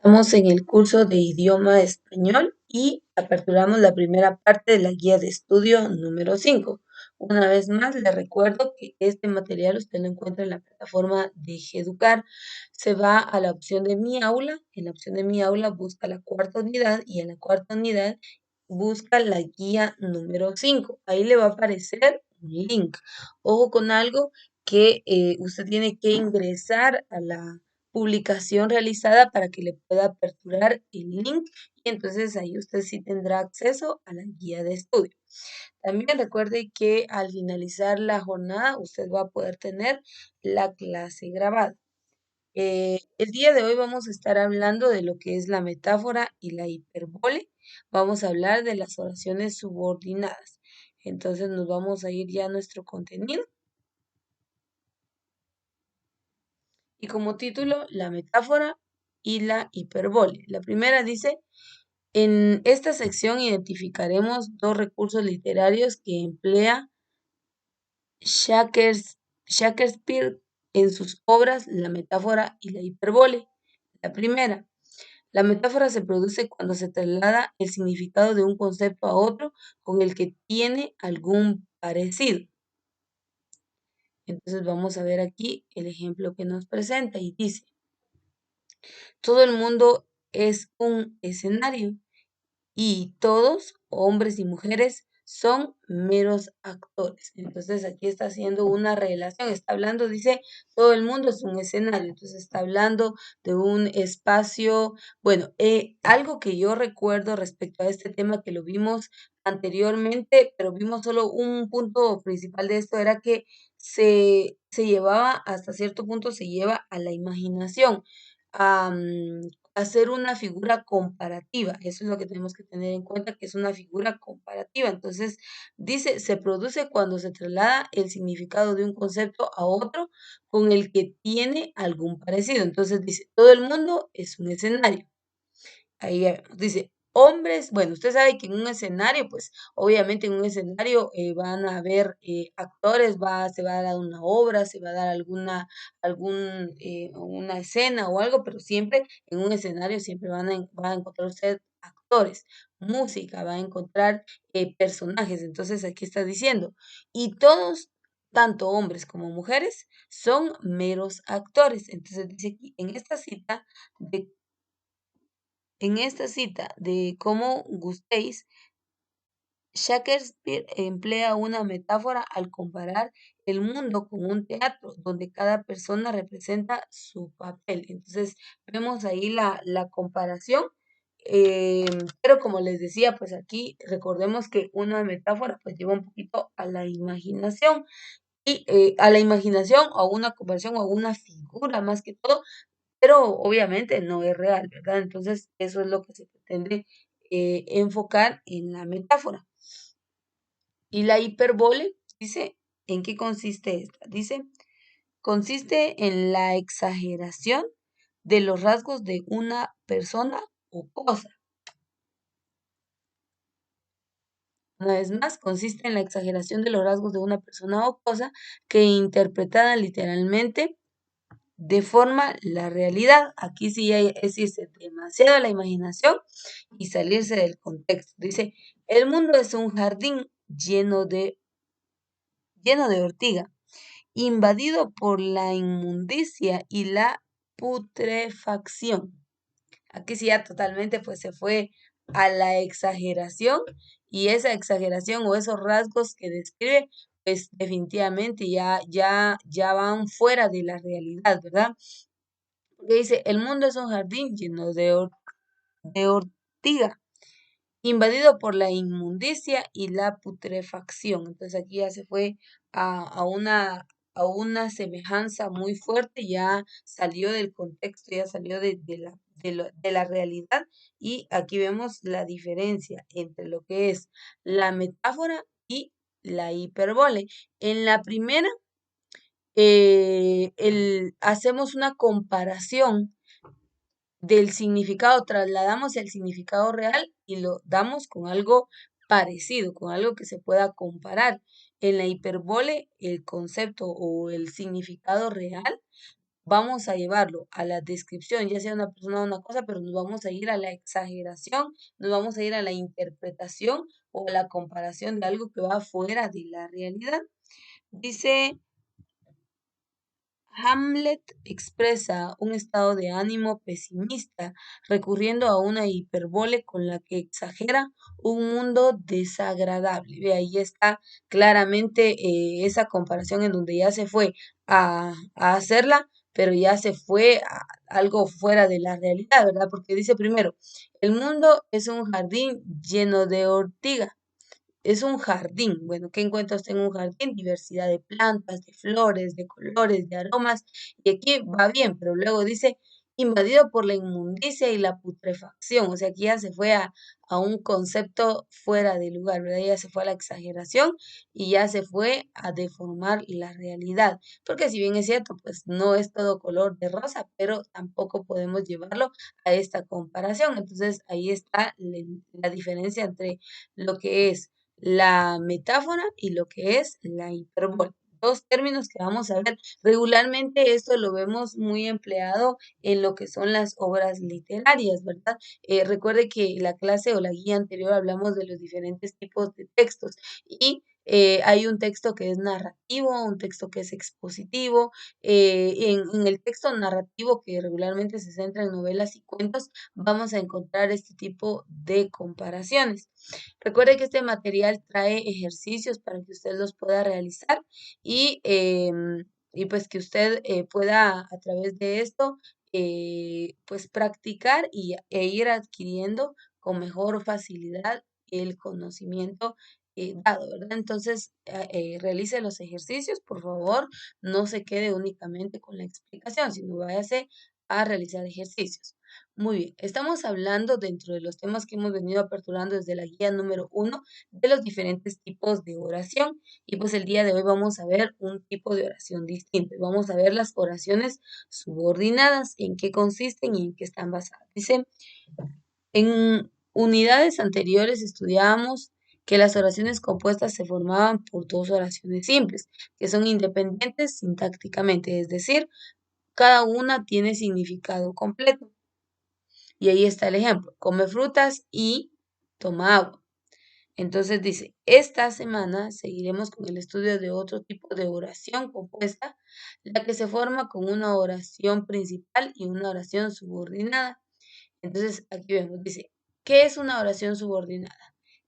Estamos en el curso de idioma español y aperturamos la primera parte de la guía de estudio número 5. Una vez más, le recuerdo que este material usted lo encuentra en la plataforma de Educar. Se va a la opción de Mi Aula. En la opción de Mi Aula busca la cuarta unidad y en la cuarta unidad busca la guía número 5. Ahí le va a aparecer un link. Ojo con algo que usted tiene que ingresar a la publicación realizada para que le pueda aperturar el link y entonces ahí usted sí tendrá acceso a la guía de estudio. También recuerde que al finalizar la jornada usted va a poder tener la clase grabada. El día de hoy vamos a estar hablando de lo que es la metáfora y la hipérbole. Vamos a hablar de las oraciones subordinadas. Entonces nos vamos a ir ya a nuestro contenido. Y como título, la metáfora y la hipérbole. La primera dice, en esta sección identificaremos dos recursos literarios que emplea Shakespeare en sus obras, la metáfora y la hipérbole. La primera, la metáfora se produce cuando se traslada el significado de un concepto a otro con el que tiene algún parecido. Entonces vamos a ver aquí el ejemplo que nos presenta y dice, todo el mundo es un escenario y todos, hombres y mujeres, son meros actores. Entonces aquí está haciendo una relación, está hablando, dice, todo el mundo es un escenario, entonces está hablando de un espacio, bueno, algo que yo recuerdo respecto a este tema que lo vimos anteriormente, pero vimos solo un punto principal de esto, era que se llevaba, hasta cierto punto se lleva a la imaginación. Hacer una figura comparativa. Eso es lo que tenemos que tener en cuenta, que es una figura comparativa. Entonces, dice, se produce cuando se traslada el significado de un concepto a otro con el que tiene algún parecido. Entonces, dice, todo el mundo es un escenario. Ahí ya vemos. Dice, hombres, bueno, usted sabe que en un escenario, pues obviamente en un escenario van a haber actores, se va a dar una obra, se va a dar una escena o algo, pero siempre en un escenario siempre va a encontrar usted actores, música, va a encontrar personajes. Entonces aquí está diciendo, y todos, tanto hombres como mujeres, son meros actores. Entonces dice aquí, en esta cita de cómo gustéis, Shakespeare emplea una metáfora al comparar el mundo con un teatro donde cada persona representa su papel. Entonces, vemos ahí la comparación, eh, pero como les decía, pues aquí recordemos que una metáfora pues lleva un poquito a la imaginación y a la imaginación o a una conversión o a una figura más que todo, pero obviamente no es real, ¿verdad? Entonces, eso es lo que se pretende enfocar en la metáfora. Y la hipérbole, dice, ¿en qué consiste esta? Dice, consiste en la exageración de los rasgos de una persona o cosa. Una vez más, consiste en la exageración de los rasgos de una persona o cosa que interpretada literalmente deforma la realidad. Aquí sí es irse demasiado a la imaginación y salirse del contexto. Dice, el mundo es un jardín lleno de ortiga, invadido por la inmundicia y la putrefacción. Aquí sí ya totalmente pues se fue a la exageración y esa exageración o esos rasgos que describe pues definitivamente ya van fuera de la realidad, ¿verdad? Porque dice, el mundo es un jardín lleno de ortiga, invadido por la inmundicia y la putrefacción. Entonces aquí ya se fue a una semejanza muy fuerte, ya salió del contexto, ya salió de la realidad y aquí vemos la diferencia entre lo que es la metáfora y la hipérbole. En la primera, hacemos una comparación del significado, trasladamos el significado real y lo damos con algo parecido, con algo que se pueda comparar. En la hipérbole, el concepto o el significado real vamos a llevarlo a la descripción, ya sea una persona o una cosa, pero nos vamos a ir a la exageración, nos vamos a ir a la interpretación o a la comparación de algo que va fuera de la realidad. Dice, Hamlet expresa un estado de ánimo pesimista, recurriendo a una hipérbole con la que exagera un mundo desagradable. Ve, ahí está claramente esa comparación en donde ya se fue a hacerla, pero ya se fue a algo fuera de la realidad, ¿verdad? Porque dice primero, el mundo es un jardín lleno de ortigas. Es un jardín. Bueno, ¿qué encuentra usted en un jardín? Diversidad de plantas, de flores, de colores, de aromas. Y aquí va bien, pero luego dice invadido por la inmundicia y la putrefacción. O sea, aquí ya se fue a un concepto fuera de lugar, ¿verdad? Ya se fue a la exageración y ya se fue a deformar la realidad. Porque si bien es cierto, pues no es todo color de rosa, pero tampoco podemos llevarlo a esta comparación. Entonces, ahí está la diferencia entre lo que es la metáfora y lo que es la hipérbole. Dos términos que vamos a ver. Regularmente esto lo vemos muy empleado en lo que son las obras literarias, ¿verdad? Recuerde que la clase o la guía anterior hablamos de los diferentes tipos de textos y hay un texto que es narrativo, un texto que es expositivo. En el texto narrativo, que regularmente se centra en novelas y cuentos, vamos a encontrar este tipo de comparaciones. Recuerde que este material trae ejercicios para que usted los pueda realizar y pues que usted pueda a través de esto pues practicar e ir adquiriendo con mejor facilidad el conocimiento dado, ¿verdad? Entonces, realice los ejercicios, por favor, no se quede únicamente con la explicación, sino váyase a realizar ejercicios. Muy bien, estamos hablando dentro de los temas que hemos venido aperturando desde la guía número 1 de los diferentes tipos de oración y pues el día de hoy vamos a ver un tipo de oración distinto. Vamos a ver las oraciones subordinadas, en qué consisten y en qué están basadas. Dice, en unidades anteriores estudiábamos que las oraciones compuestas se formaban por dos oraciones simples, que son independientes sintácticamente, es decir, cada una tiene significado completo. Y ahí está el ejemplo, come frutas y toma agua. Entonces dice, esta semana seguiremos con el estudio de otro tipo de oración compuesta, la que se forma con una oración principal y una oración subordinada. Entonces aquí vemos, dice, ¿qué es una oración subordinada?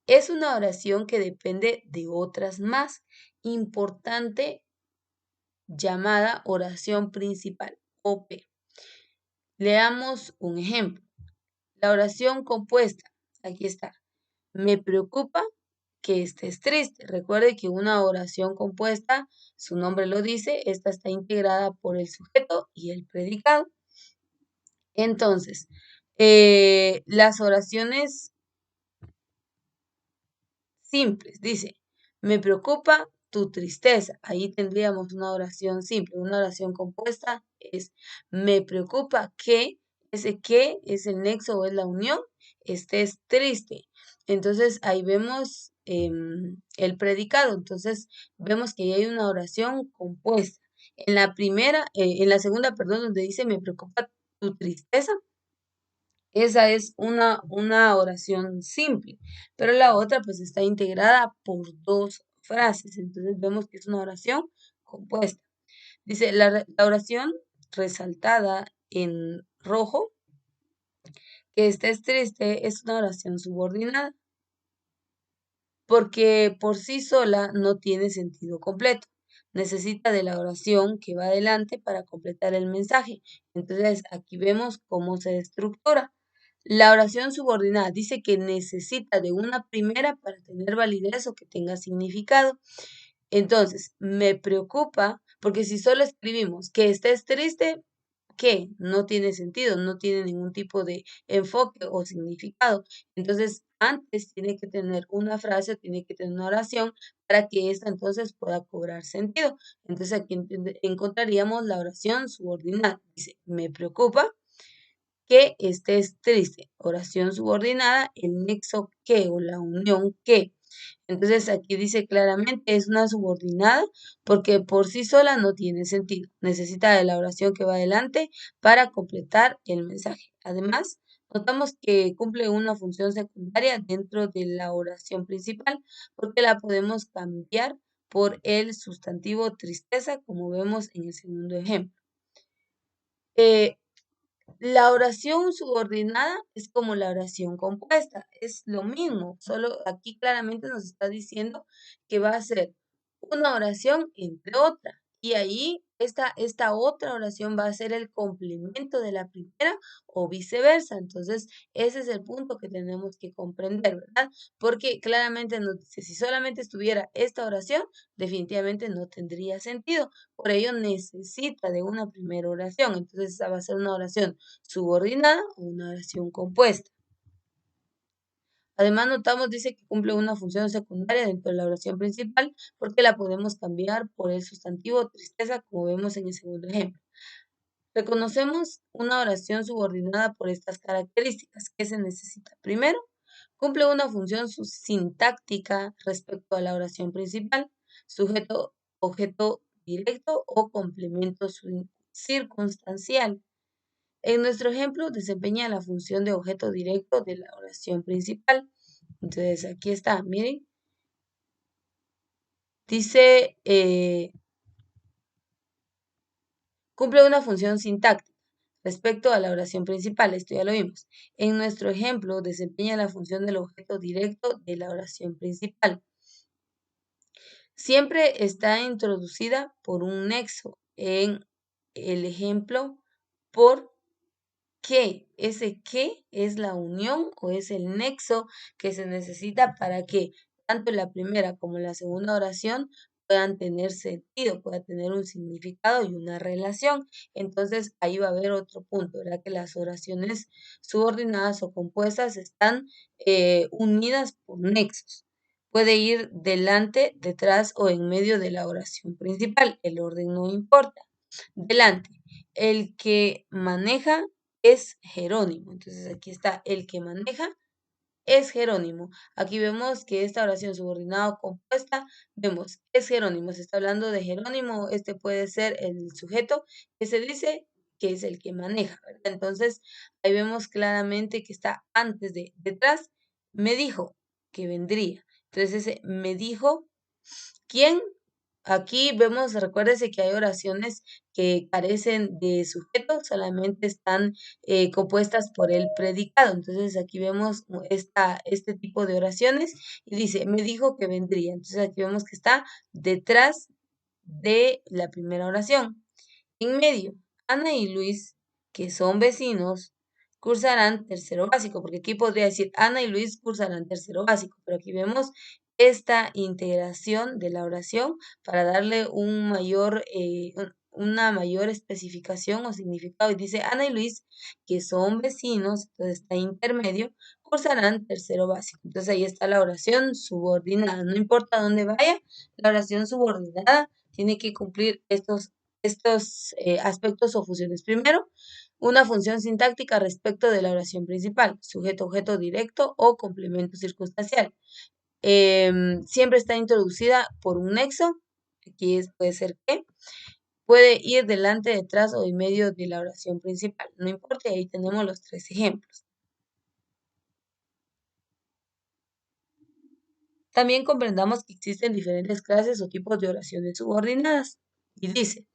Es una oración que depende de otras más importante llamada oración principal, OP. Leamos un ejemplo. La oración compuesta, aquí está. Me preocupa que estés triste. Recuerde que una oración compuesta, su nombre lo dice, esta está integrada por el sujeto y el predicado. Entonces, las oraciones simples, dice, me preocupa tu tristeza. Ahí tendríamos una oración simple. Una oración compuesta es, me preocupa que, ese que es el nexo o es la unión, estés triste. Entonces ahí vemos el predicado. Entonces vemos que ahí hay una oración compuesta. En la segunda, perdón, donde dice me preocupa tu tristeza, esa es una oración simple, pero la otra pues está integrada por dos frases, entonces vemos que es una oración compuesta. Dice, la oración resaltada en rojo, que estés triste, es una oración subordinada, porque por sí sola no tiene sentido completo. Necesita de la oración que va adelante para completar el mensaje. Entonces aquí vemos cómo se estructura. La oración subordinada dice que necesita de una primera para tener validez o que tenga significado. Entonces, me preocupa porque si solo escribimos que estés triste, ¿qué? No tiene sentido, no tiene ningún tipo de enfoque o significado. Entonces, antes tiene que tener una frase, tiene que tener una oración para que esta entonces pueda cobrar sentido. Entonces, aquí encontraríamos la oración subordinada. Dice, me preocupa que estés triste. Oración subordinada, el nexo que o la unión que. Entonces aquí dice claramente es una subordinada porque por sí sola no tiene sentido. Necesita de la oración que va adelante para completar el mensaje. Además, notamos que cumple una función secundaria dentro de la oración principal porque la podemos cambiar por el sustantivo tristeza, como vemos en el segundo ejemplo. Eh, la oración subordinada es como la oración compuesta, es lo mismo, solo aquí claramente nos está diciendo que va a ser una oración entre otra. Y ahí esta otra oración va a ser el complemento de la primera o viceversa. Entonces, ese es el punto que tenemos que comprender, ¿verdad? Porque claramente nos dice, si solamente estuviera esta oración, definitivamente no tendría sentido. Por ello necesita de una primera oración. Entonces, esa va a ser una oración subordinada o una oración compuesta. Además, notamos, dice que cumple una función secundaria dentro de la oración principal porque la podemos cambiar por el sustantivo tristeza, como vemos en el segundo ejemplo. Reconocemos una oración subordinada por estas características. ¿Qué se necesita? Primero, cumple una función sintáctica respecto a la oración principal, sujeto, objeto directo o complemento circunstancial. En nuestro ejemplo, desempeña la función de objeto directo de la oración principal. Entonces, aquí está, miren. Dice, cumple una función sintáctica respecto a la oración principal. Esto ya lo vimos. En nuestro ejemplo, desempeña la función del objeto directo de la oración principal. Siempre está introducida por un nexo. En el ejemplo, por ¿qué? Ese qué es la unión o es el nexo que se necesita para que tanto la primera como la segunda oración puedan tener sentido, puedan tener un significado y una relación. Entonces ahí va a haber otro punto, ¿verdad? Que las oraciones subordinadas o compuestas están unidas por nexos. Puede ir delante, detrás o en medio de la oración principal. El orden no importa. Delante. El que maneja es Jerónimo. Entonces aquí está el que maneja es Jerónimo. Aquí vemos que esta oración subordinada o compuesta, vemos, es Jerónimo. Se está hablando de Jerónimo. Este puede ser el sujeto que se dice que es el que maneja, ¿verdad? Entonces ahí vemos claramente que está antes de, detrás, me dijo que vendría. Entonces ese me dijo, ¿quién? Aquí vemos, recuérdese que hay oraciones que carecen de sujeto, solamente están compuestas por el predicado. Entonces aquí vemos este tipo de oraciones y dice, me dijo que vendría. Entonces aquí vemos que está detrás de la primera oración. En medio, Ana y Luis, que son vecinos, cursarán tercero básico, porque aquí podría decir Ana y Luis cursarán tercero básico, pero aquí vemos esta integración de la oración para darle una mayor especificación o significado. Y dice Ana y Luis, que son vecinos, entonces está intermedio, cursarán tercero básico. Entonces ahí está la oración subordinada. No importa dónde vaya, la oración subordinada tiene que cumplir estos aspectos o funciones. Primero, una función sintáctica respecto de la oración principal, sujeto, objeto directo o complemento circunstancial. Siempre está introducida por un nexo, aquí puede ser que, puede ir delante, detrás o en medio de la oración principal. No importa, ahí tenemos los tres ejemplos. También comprendamos que existen diferentes clases o tipos de oraciones subordinadas. Y dice,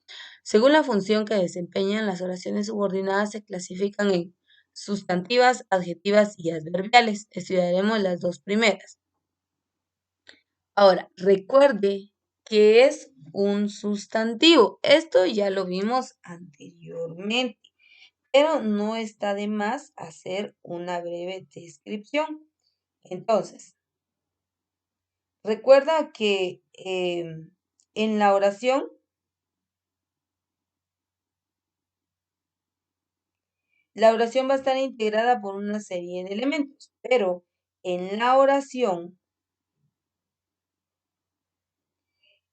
según la función que desempeñan, las oraciones subordinadas se clasifican en sustantivas, adjetivas y adverbiales. Estudiaremos las dos primeras. Ahora, recuerde que es un sustantivo. Esto ya lo vimos anteriormente, pero no está de más hacer una breve descripción. Entonces, recuerda que en la oración va a estar integrada por una serie de elementos, pero en la oración,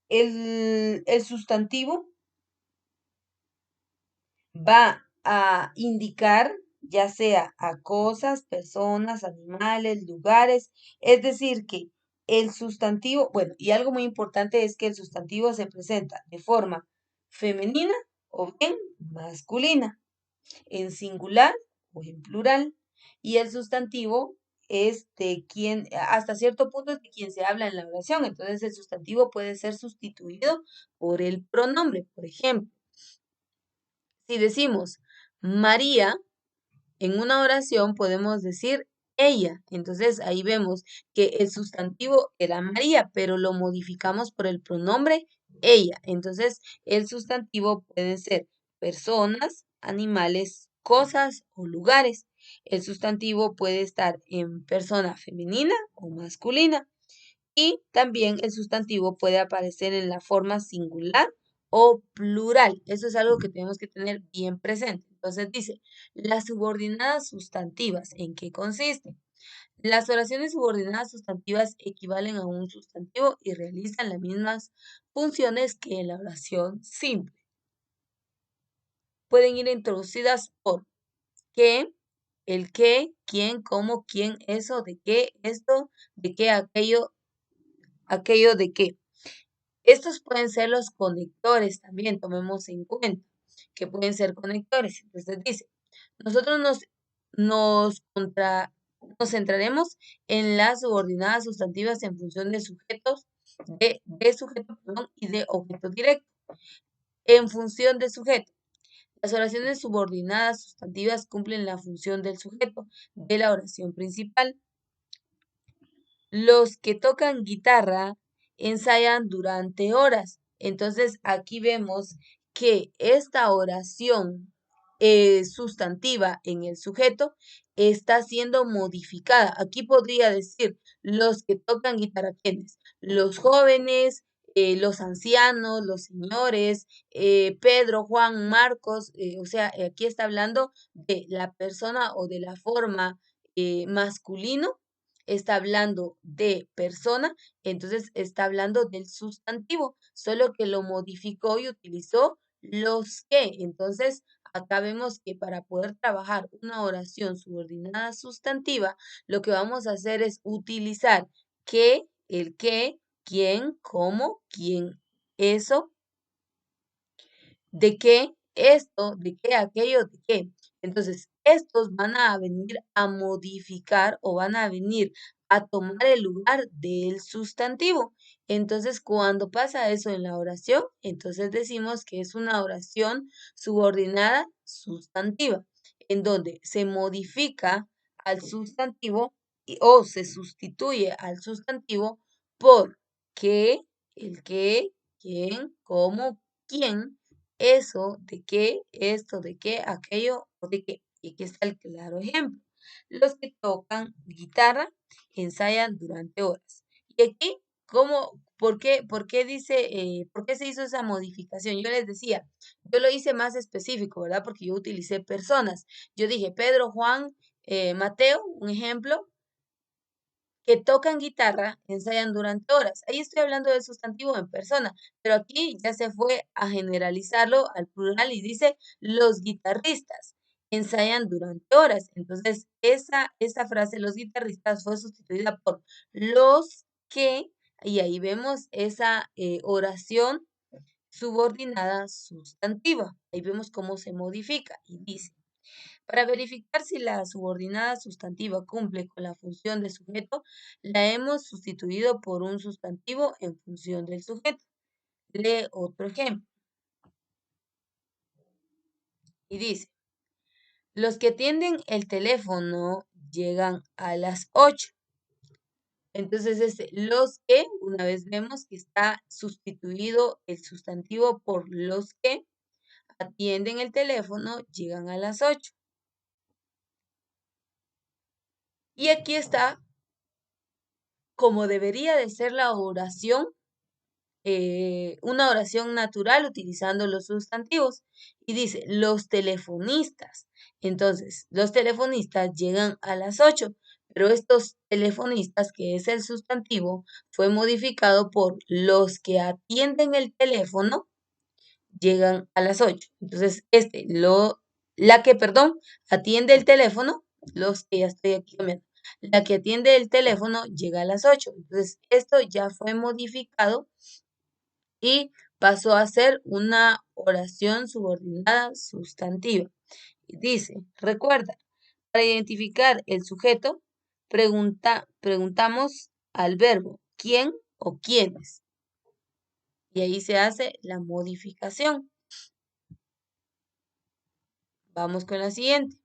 el sustantivo va a indicar ya sea a cosas, personas, animales, lugares, es decir, que el sustantivo, bueno, y algo muy importante es que el sustantivo se presenta de forma femenina o bien masculina, en singular o en plural. Y el sustantivo es de quien, hasta cierto punto es de quien se habla en la oración. Entonces el sustantivo puede ser sustituido por el pronombre. Por ejemplo, si decimos María, en una oración podemos decir ella. Entonces ahí vemos que el sustantivo era María, pero lo modificamos por el pronombre ella. Entonces el sustantivo pueden ser personas, animales, cosas o lugares. El sustantivo puede estar en persona femenina o masculina. Y también el sustantivo puede aparecer en la forma singular o plural. Eso es algo que tenemos que tener bien presente. Entonces dice, las subordinadas sustantivas, ¿en qué consisten? Las oraciones subordinadas sustantivas equivalen a un sustantivo y realizan las mismas funciones que en la oración simple. Pueden ir introducidas por qué, el qué, quién, cómo, quién, eso, de qué, esto, de qué, aquello de qué. Estos pueden ser los conectores también, tomemos en cuenta que pueden ser conectores. Entonces dice, nosotros nos, contra, nos centraremos en las subordinadas sustantivas en función de sujetos, de sujeto, perdón, y de objeto directo. En función de sujeto. Las oraciones subordinadas sustantivas cumplen la función del sujeto de la oración principal. Los que tocan guitarra ensayan durante horas. Entonces aquí vemos que esta oración sustantiva en el sujeto está siendo modificada. Aquí podría decir los que tocan guitarra, ¿quiénes? Los jóvenes, los ancianos, los señores, Pedro, Juan, Marcos, o sea, aquí está hablando de la persona o de la forma masculino, está hablando de persona, entonces está hablando del sustantivo, solo que lo modificó y utilizó los que. Entonces, acá vemos que para poder trabajar una oración subordinada sustantiva, lo que vamos a hacer es utilizar que, el que, quién, cómo, quién, eso, de qué, esto, de qué, aquello, de qué. Entonces, estos van a venir a modificar o van a venir a tomar el lugar del sustantivo. Entonces, cuando pasa eso en la oración, entonces decimos que es una oración subordinada sustantiva, en donde se modifica al sustantivo o se sustituye al sustantivo por qué, el qué, quién, cómo, quién, eso, de qué, esto, de qué, aquello o de qué. Y aquí está el claro ejemplo. Los que tocan guitarra ensayan durante horas. Y aquí, por qué dice, por qué se hizo esa modificación? Yo les decía, yo lo hice más específico, ¿verdad? Porque yo utilicé personas. Yo dije Pedro, Juan, Mateo, un ejemplo, que tocan guitarra ensayan durante horas. Ahí estoy hablando del sustantivo en persona, pero aquí ya se fue a generalizarlo al plural y dice los guitarristas ensayan durante horas. Entonces, esa frase, los guitarristas, fue sustituida por los que, y ahí vemos esa oración subordinada sustantiva. Ahí vemos cómo se modifica y dice. Para verificar si la subordinada sustantiva cumple con la función de sujeto, la hemos sustituido por un sustantivo en función del sujeto. Lee otro ejemplo. Y dice, los que atienden el teléfono llegan a las 8. Entonces, los que, una vez vemos que está sustituido el sustantivo por los que atienden el teléfono, llegan a las 8. Y aquí está como debería de ser la oración, una oración natural utilizando los sustantivos. Y dice, los telefonistas. Entonces, los telefonistas llegan a las 8, pero estos telefonistas, que es el sustantivo, fue modificado por los que atienden el teléfono, llegan a las 8. Entonces, la que, perdón, atiende el teléfono, los que ya estoy aquí cambiando. La que atiende el teléfono llega a las 8. Entonces, esto ya fue modificado y pasó a ser una oración subordinada sustantiva. Dice, recuerda, para identificar el sujeto, preguntamos al verbo quién o quiénes. Y ahí se hace la modificación. Vamos con la siguiente.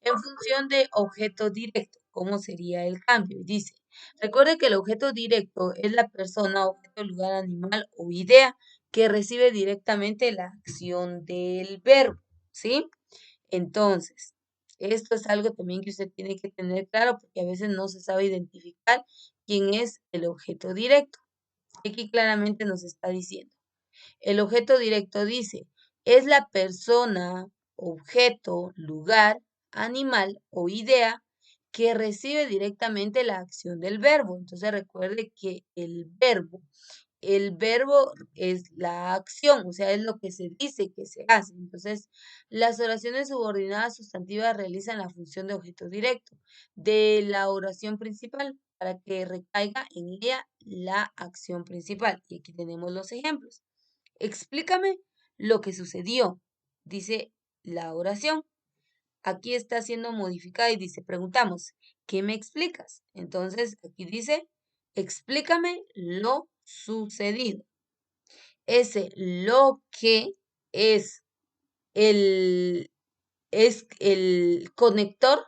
En función de objeto directo, ¿cómo sería el cambio? Dice, recuerde que el objeto directo es la persona, objeto, lugar, animal o idea que recibe directamente la acción del verbo, ¿sí? Entonces, esto es algo también que usted tiene que tener claro porque a veces no se sabe identificar quién es el objeto directo. Aquí claramente nos está diciendo. El objeto directo dice, es la persona, objeto, lugar, animal o idea que recibe directamente la acción del verbo. Entonces recuerde que el verbo es la acción, o sea, es lo que se dice que se hace. Entonces, las oraciones subordinadas sustantivas realizan la función de objeto directo de la oración principal para que recaiga en ella la acción principal. Y aquí tenemos los ejemplos. Explícame lo que sucedió, dice la oración. Aquí está siendo modificada y dice, preguntamos, ¿qué me explicas? Entonces, aquí dice, explícame lo sucedido. Ese lo que es el, es el conector,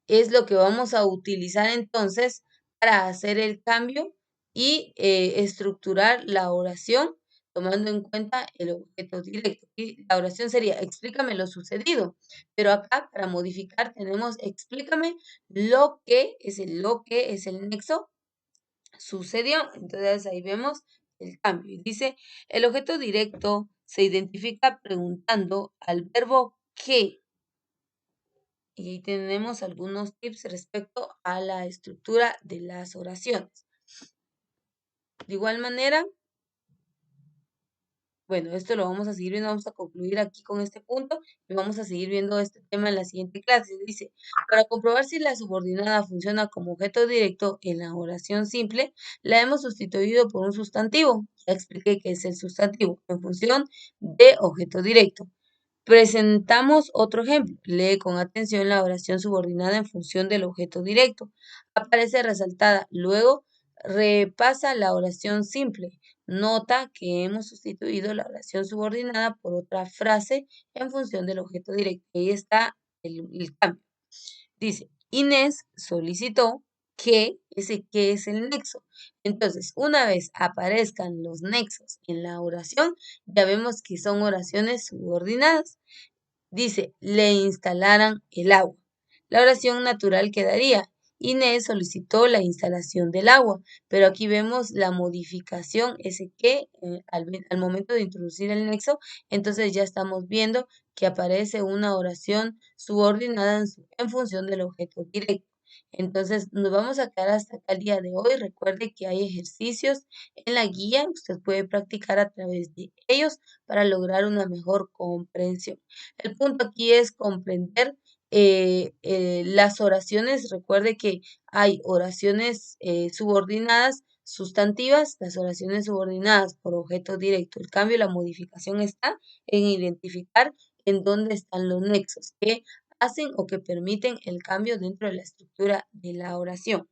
es lo que vamos a utilizar entonces para hacer el cambio y estructurar la oración tomando en cuenta el objeto directo. Y la oración sería, explícame lo sucedido, pero acá para modificar tenemos, explícame lo que es el nexo sucedió. Entonces ahí vemos el cambio. Y dice, el objeto directo se identifica preguntando al verbo que. Y ahí tenemos algunos tips respecto a la estructura de las oraciones. De igual manera, bueno, esto lo vamos a seguir viendo, vamos a concluir aquí con este punto y vamos a seguir viendo este tema en la siguiente clase. Dice, para comprobar si la subordinada funciona como objeto directo en la oración simple, la hemos sustituido por un sustantivo. Ya expliqué qué es el sustantivo en función de objeto directo. Presentamos otro ejemplo. Lee con atención la oración subordinada en función del objeto directo. Aparece resaltada. Luego repasa la oración simple. Nota que hemos sustituido la oración subordinada por otra frase en función del objeto directo. Ahí está el cambio. Dice, Inés solicitó que es el nexo. Entonces, una vez aparezcan los nexos en la oración, ya vemos que son oraciones subordinadas. Dice, le instalaran el agua. La oración natural quedaría, Inés solicitó la instalación del agua, pero aquí vemos la modificación, ese que al momento de introducir el nexo, entonces ya estamos viendo que aparece una oración subordinada en función del objeto directo. Entonces, nos vamos a quedar hasta acá el día de hoy. Recuerde que hay ejercicios en la guía, usted puede practicar a través de ellos para lograr una mejor comprensión. El punto aquí es comprender las oraciones. Recuerde que hay oraciones subordinadas, sustantivas, las oraciones subordinadas por objeto directo. El cambio, la modificación está en identificar en dónde están los nexos que hacen o que permiten el cambio dentro de la estructura de la oración.